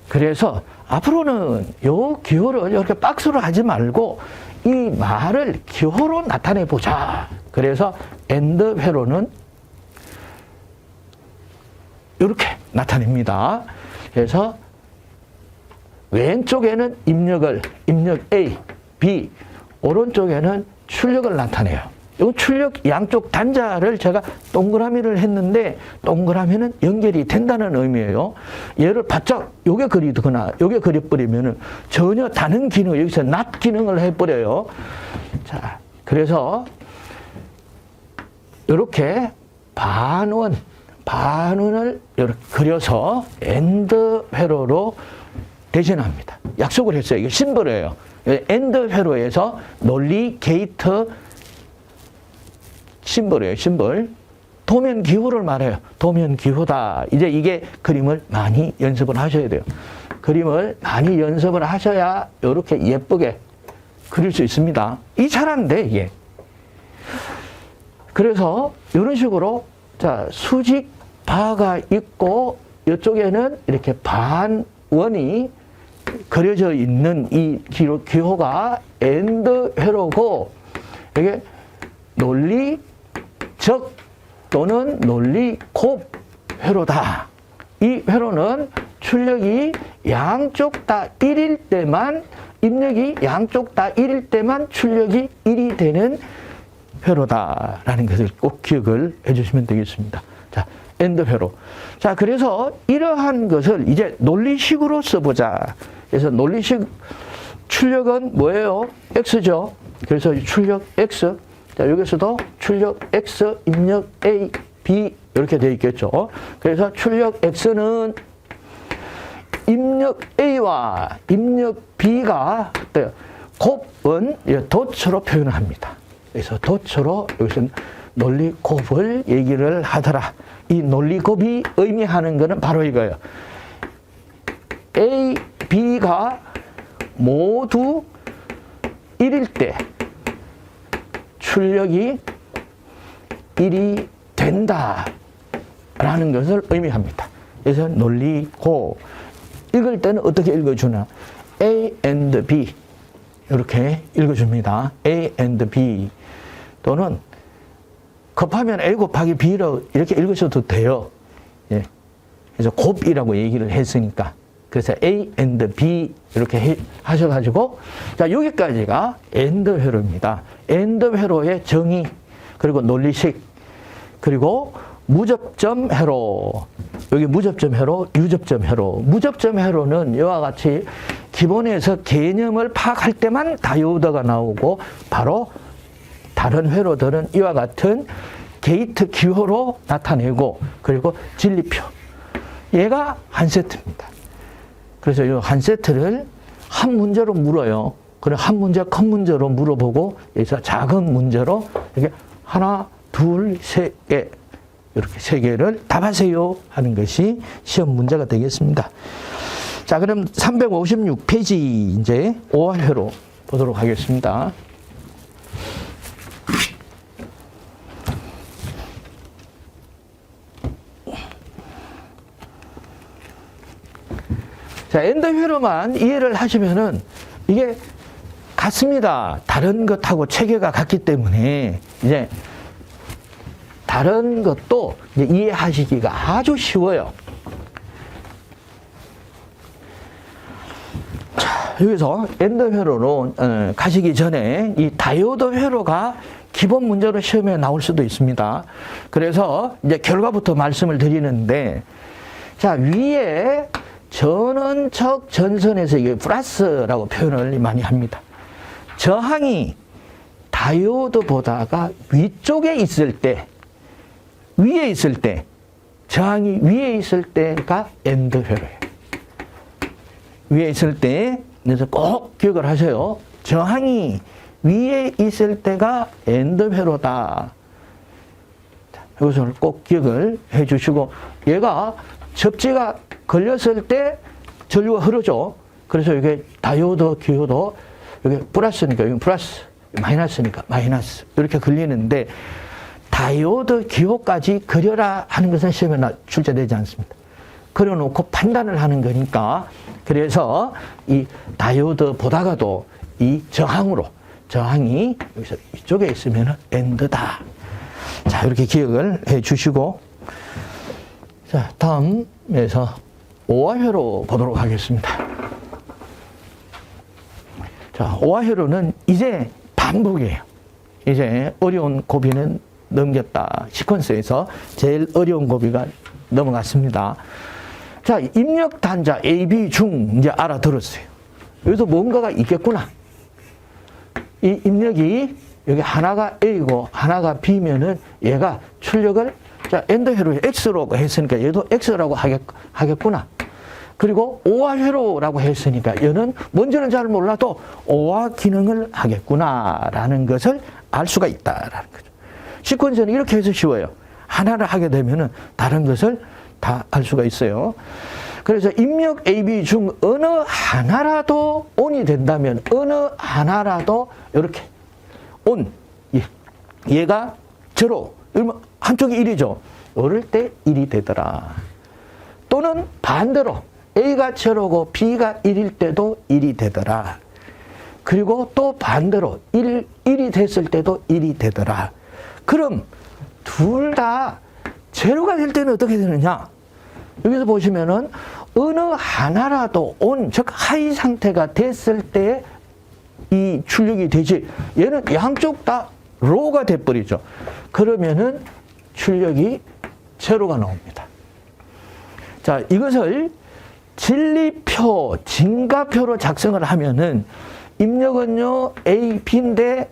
[SPEAKER 1] 그래서 앞으로는 요 기호를 이렇게 박스로 하지 말고 이 말을 기호로 나타내 보자. 그래서 엔드 회로는 이렇게 나타냅니다. 그래서 왼쪽에는 입력 A, B, 오른쪽에는 출력을 나타내요. 이 출력 양쪽 단자를 제가 동그라미를 했는데 동그라미는 연결이 된다는 의미예요. 얘를 바짝 요게 그리거나 요게 그려버리면은 전혀 다른 기능, 여기서 낫 기능을 해버려요. 자, 그래서 이렇게 반원을 이렇게 그려서 엔드 회로로 대신합니다. 약속을 했어요. 이게 심벌이에요. 엔드 회로에서 논리 게이트 심벌이에요. 심벌. 도면 기호를 말해요. 도면 기호다. 이제 이게 그림을 많이 연습을 하셔야 돼요. 그림을 많이 연습을 하셔야 이렇게 예쁘게 그릴 수 있습니다. 이 잘하는데 이게. 그래서 이런 식으로 자 수직 바가 있고 이쪽에는 이렇게 반원이 그려져 있는 이 기호가 엔드 회로고 이게 논리적 또는 논리곱 회로다. 이 회로는 출력이 양쪽 다 1일 때만 입력이 양쪽 다 1일 때만 출력이 1이 되는 회로다라는 것을 꼭 기억을 해주시면 되겠습니다. 자, 엔드 회로. 자, 그래서 이러한 것을 이제 논리식으로 써보자. 그래서 논리식 출력은 뭐예요? X죠. 그래서 출력 X. 자, 여기서도 출력 X, 입력 A, B 이렇게 되어 있겠죠. 그래서 출력 X는 입력 A와 입력 B가 곱은 도처로 표현을 합니다. 그래서 도처로 여기서는 논리곱을 얘기를 하더라. 이 논리곱이 의미하는 것은 바로 이거예요. A, B가 모두 1일 때 출력이 1이 된다라는 것을 의미합니다. 그래서 논리고 읽을 때는 어떻게 읽어주나? A and B 이렇게 읽어줍니다. A and B 또는 급하면 A 곱하기 B로 이렇게 읽으셔도 돼요. 예. 그래서 곱이라고 얘기를 했으니까. 그래서 A and B 이렇게 하셔가지고 자 여기까지가 엔드 회로입니다. 엔드 회로의 정의 그리고 논리식 그리고 무접점 회로 여기 무접점 회로 유접점 회로 무접점 회로는 이와 같이 기본에서 개념을 파악할 때만 다이오드가 나오고 바로 다른 회로들은 이와 같은 게이트 기호로 나타내고 그리고 진리표 얘가 한 세트입니다. 그래서 이 한 세트를 한 문제로 물어요. 그래 한 문제 큰 문제로 물어보고 여기서 작은 문제로 이렇게 하나, 둘, 세 개 이렇게 세 개를 답하세요 하는 것이 시험 문제가 되겠습니다. 자, 그럼 356페이지 이제 오화회로 보도록 하겠습니다. 자, 엔드회로만 이해를 하시면은 이게 같습니다. 다른 것하고 체계가 같기 때문에 이제 다른 것도 이제 이해하시기가 아주 쉬워요. 자, 여기서 엔드회로로 가시기 전에 이 다이오드 회로가 기본 문제로 시험에 나올 수도 있습니다. 그래서 이제 결과부터 말씀을 드리는데, 자, 위에 전원적 전선에서 이게 플러스라고 표현을 많이 합니다. 저항이 다이오드보다가 위쪽에 있을 때, 위에 있을 때, 저항이 위에 있을 때가 엔드회로예요. 위에 있을 때, 그래서 꼭 기억을 하세요. 저항이 위에 있을 때가 엔드회로다. 이것을 꼭 기억을 해 주시고, 얘가 접지가 걸렸을 때 전류가 흐르죠. 그래서 이게 다이오드 기호도 여기 플러스니까 여기 플러스, 마이너스니까 마이너스 이렇게 걸리는데, 다이오드 기호까지 그려라 하는 것은 시험에 출제되지 않습니다. 그려놓고 판단을 하는 거니까. 그래서 이 다이오드 보다가도 이 저항이 여기서 이쪽에 있으면 엔드다. 자, 이렇게 기억을 해 주시고, 자, 다음에서 오화회로 보도록 하겠습니다. 자, 오화회로는 이제 반복이에요. 이제 어려운 고비는 넘겼다. 시퀀스에서 제일 어려운 고비가 넘어갔습니다. 자, 입력 단자 A, B 중 이제 알아들었어요. 여기서 뭔가가 있겠구나. 이 입력이 여기 하나가 A고 하나가 B면은 얘가 출력을, 자, 엔드회로에 X로 했으니까 얘도 X라고 하겠구나. 그리고 오화회로라고 했으니까 얘는 뭔지는 잘 몰라도 오화 기능을 하겠구나라는 것을 알 수가 있다라는 거죠. 시퀀스는 이렇게 해서 쉬워요. 하나를 하게 되면은 다른 것을 다 알 수가 있어요. 그래서 입력 AB 중 어느 하나라도 ON이 된다면, 어느 하나라도 이렇게 ON, 얘가 제로, 한쪽이 1이죠. 이럴 때 1이 되더라. 또는 반대로 A가 제로고 B가 1일 때도 1이 되더라. 그리고 또 반대로 1이 됐을 때도 1이 되더라. 그럼 둘 다 제로가 될 때는 어떻게 되느냐? 여기서 보시면은 어느 하나라도 ON, 즉 하이 상태가 됐을 때 이 출력이 되지, 얘는 양쪽 다 로우가 돼버리죠. 그러면은 출력이 제로가 나옵니다. 자, 이것을 진리표, 진가표로 작성을 하면은 입력은요 A, B인데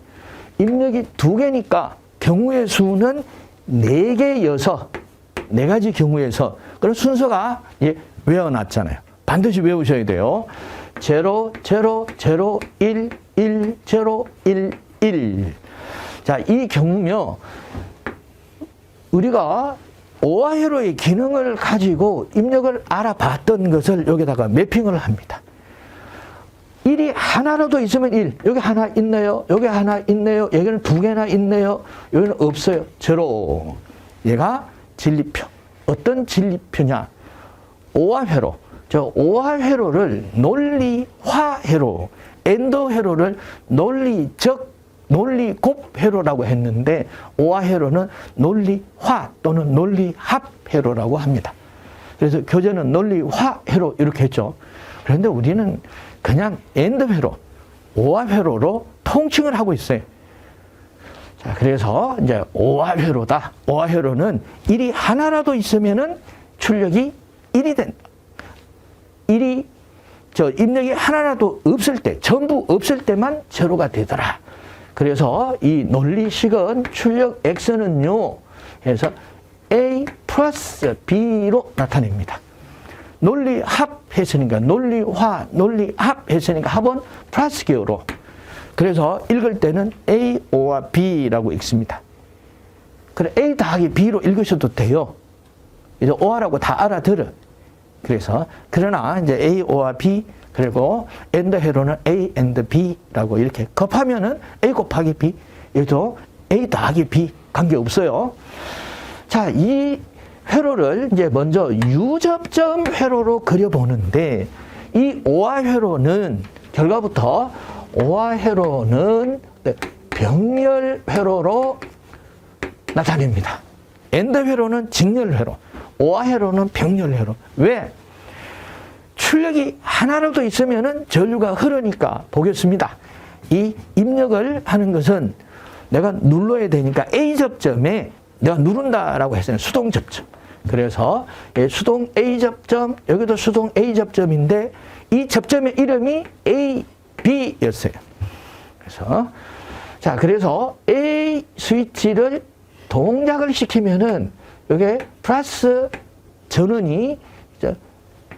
[SPEAKER 1] 입력이 2개니까 경우의 수는 4개여서 4가지 경우에서, 그런 순서가 외워놨잖아요. 반드시 외우셔야 돼요. 0, 0, 0, 1, 1, 0, 1, 1. 자, 이 경우며 우리가 오화회로의 기능을 가지고 입력을 알아봤던 것을 여기다가 매핑을 합니다. 1이 하나라도 있으면 1. 여기 하나 있네요. 여기 하나 있네요. 여기는 2개나 있네요. 여기는 없어요. 제로. 얘가 진리표. 어떤 진리표냐? 오화회로. 저 오화회로를 논리화회로, 엔드회로를 논리곱회로라고 했는데, 오화회로는 논리화 또는 논리합회로라고 합니다. 그래서 교재는 논리화회로 이렇게 했죠. 그런데 우리는 그냥 엔드회로, 오화회로로 통칭을 하고 있어요. 자, 그래서 이제 오화회로다. 오화회로는 1이 하나라도 있으면은 출력이 1이 된다. 입력이 하나라도 없을 때, 전부 없을 때만 제로가 되더라. 그래서 이 논리식은 출력 X는요, 해서 A 플러스 B로 나타냅니다. 논리합 했으니까, 논리화, 논리합 했으니까 합은 플러스 기호로. 그래서 읽을 때는 A, O와 B라고 읽습니다. 그래, A 더하기 B로 읽으셔도 돼요. 이제 O하라고 다 알아들어. 그래서, 그러나 이제 A, O와 B, 그리고 AND 회로는 A and B라고 이렇게 곱하면은 A 곱하기 B, 얘도 A 더하기 B 관계없어요. 자, 이 회로를 이제 먼저 유접점 회로로 그려보는데, 이 오화 회로는, 결과부터 오화 회로는 병렬 회로로 나타냅니다. AND 회로는 직렬 회로, 오화 회로는 병렬 회로. 왜? 출력이 하나라도 있으면은 전류가 흐르니까. 보겠습니다. 이 입력을 하는 것은 내가 눌러야 되니까 A 접점에 내가 누른다라고 했어요. 수동 접점. 그래서 수동 A 접점, 여기도 수동 A 접점인데 이 접점의 이름이 A, B였어요. 그래서 자, 그래서 A 스위치를 동작을 시키면은 여기 플러스 전원이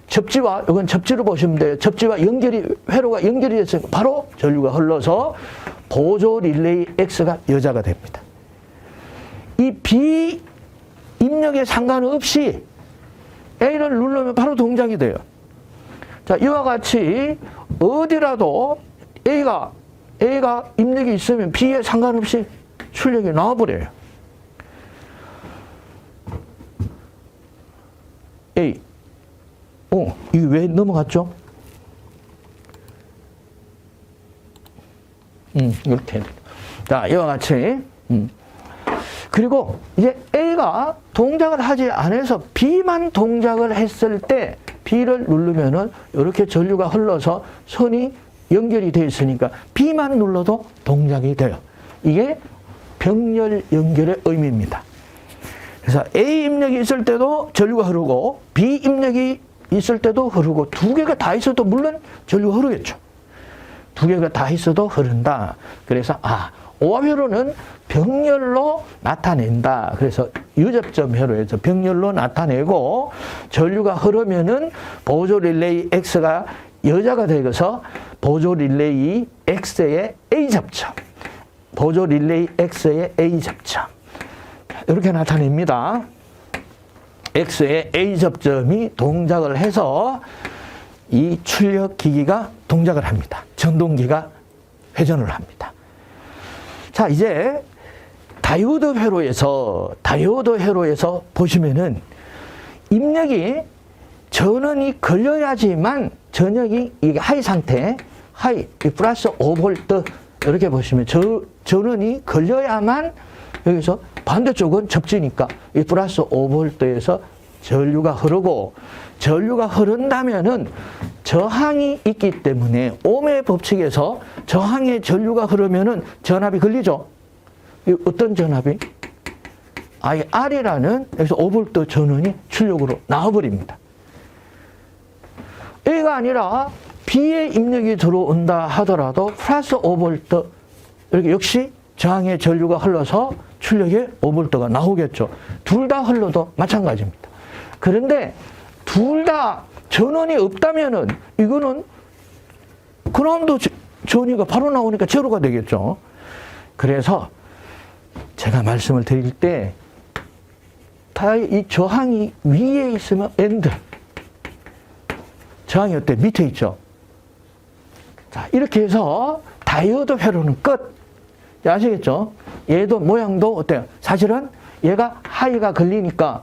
[SPEAKER 1] 접지와, 이건 접지로 보시면 돼요. 접지와 회로가 연결이 됐어요. 바로 전류가 흘러서 보조 릴레이 X가 여자가 됩니다. 이 B 입력에 상관없이 A를 누르면 바로 동작이 돼요. 자, 이와 같이 어디라도 A가 입력이 있으면 B에 상관없이 출력이 나와버려요. A. 이게 왜 넘어갔죠? 이렇게. 자, 이와 같이. 그리고 이제 A가 동작을 하지 않아서 B만 동작을 했을 때 B를 누르면은 이렇게 전류가 흘러서 선이 연결이 되어 있으니까 B만 눌러도 동작이 돼요. 이게 병렬 연결의 의미입니다. 그래서 A 입력이 있을 때도 전류가 흐르고 B 입력이 있을 때도 흐르고 두 개가 다 있어도 물론 전류가 흐르겠죠. 두 개가 다 있어도 흐른다. 그래서 오화 회로는 병렬로 나타낸다. 그래서 유접점 회로에서 병렬로 나타내고 전류가 흐르면은 보조 릴레이 X가 여자가 되어서 보조 릴레이 X의 A 접점, 보조 릴레이 X의 A 접점 이렇게 나타냅니다. X의 A 접점이 동작을 해서 이 출력 기기가 동작을 합니다. 전동기가 회전을 합니다. 자, 이제 다이오드 회로에서 보시면은 입력이 전원이 걸려야지만 전역이 이게 하이 상태, 플러스 5V 이렇게 보시면 전원이 걸려야만 여기서 반대쪽은 접지니까 이 플러스 5V에서 전류가 흐르고 전류가 흐른다면은 저항이 있기 때문에 ohm의 법칙에서 저항에 전류가 흐르면은 전압이 걸리죠. 어떤 전압이? R이라는 여기서 5V 전원이 출력으로 나와버립니다. A가 아니라 B의 입력이 들어온다 하더라도 플러스 5V 이렇게 역시 저항에 전류가 흘러서 출력에 5V가 나오겠죠. 둘 다 흘러도 마찬가지입니다. 그런데 둘 다 전원이 없다면은 이거는 그라운드 전위가 바로 나오니까 제로가 되겠죠. 그래서 제가 말씀을 드릴 때 이 저항이 위에 있으면 AND, 저항이 어때? 밑에 있죠. 자, 이렇게 해서 다이오드 회로는 끝. 아시겠죠? 얘도 모양도 어때요? 사실은 얘가 하이가 걸리니까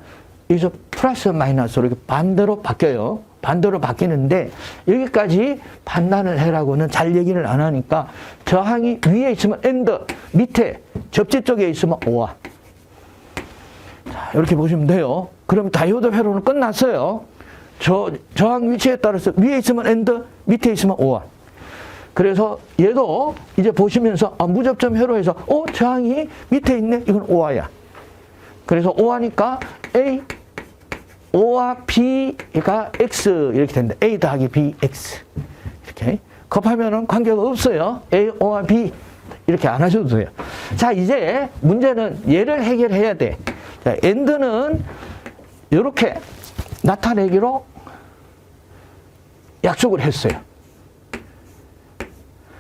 [SPEAKER 1] 여기서 플러스 마이너스로 이렇게 반대로 바뀌어요. 반대로 바뀌는데 여기까지 판단을 해라고는 잘 얘기를 안 하니까 저항이 위에 있으면 AND, 밑에 접지 쪽에 있으면 OR. 자, 이렇게 보시면 돼요. 그럼 다이오드 회로는 끝났어요. 저항 위치에 따라서 위에 있으면 AND, 밑에 있으면 OR. 그래서 얘도 이제 보시면서 무접점 회로에서 저항이 밑에 있네. 이건 OR야. 그래서 OR니까 A, O와 B가 X 이렇게 된다. A 더하기 B, X. 이렇게. 곱하면은 관계가 없어요. A, O와 B. 이렇게 안 하셔도 돼요. 자, 이제 문제는 얘를 해결해야 돼. 자, AND는 이렇게 나타내기로 약속을 했어요.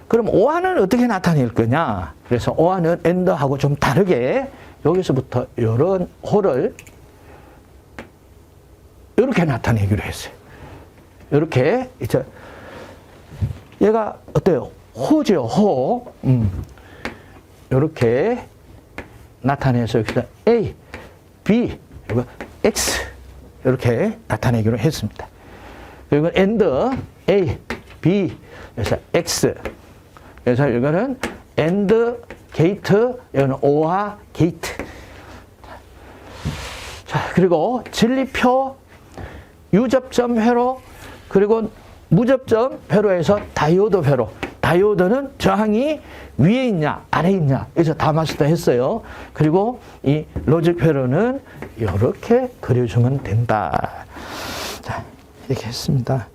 [SPEAKER 1] 그럼 OR는 어떻게 나타낼 거냐? 그래서 OR는 AND하고 좀 다르게 여기서부터 이런 호를 이렇게 나타내기로 했어요. 이렇게 이제 얘가 어때요? 호죠, 호. 이렇게 나타내서 여기서 A, B, 그리고 X 이렇게 나타내기로 했습니다. 그리고 AND A, B, 그래서 X. 그래서 이거는 AND 게이트, 이거는 OR 게이트. 자, 그리고 진리표 유접점 회로, 그리고 무접점 회로에서 다이오드 회로. 다이오드는 저항이 위에 있냐, 아래에 있냐. 그래서 다 마스터했어요. 그리고 이 로직 회로는 이렇게 그려주면 된다. 자, 이렇게 했습니다.